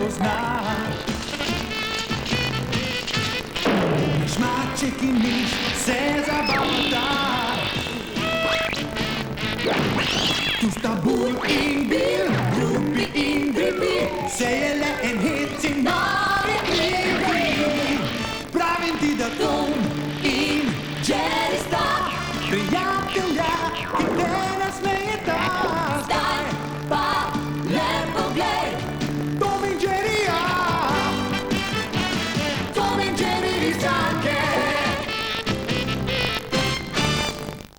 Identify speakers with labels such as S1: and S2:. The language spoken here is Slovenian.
S1: poznaš. Naš maček in miš se zabavata. Tu sta Bul in Bil, Drupi in Dripi, se je le en hec in nori klipi. Pravim ti, da Tom in Jerry sta prijatelji.